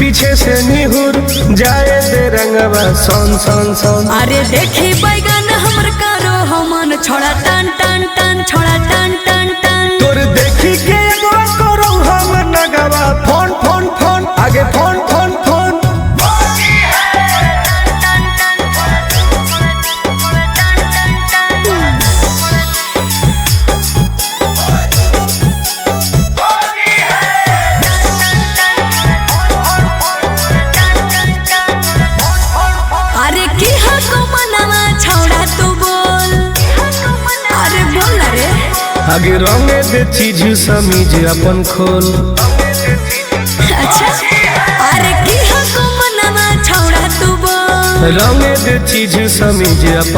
पीछे से निहुर जाए दे रंगवा सन सन सन। अरे देखी बैगन हमर कारो हमन छोड़ा टन टन टन छोड़ा टन टन टन। तोर देखी के एगो करो हम नगवा फोन फोन फोन आगे फोन फोन फोन। अरे की हको मनवा छोड़ा तू बोल, अरे बोल रे। आगे रंगे दे चीज समीज अपन खोल। अच्छा अरे की हको मनवा छोड़ा तू बोल। रंगे दे चीज समीज अपन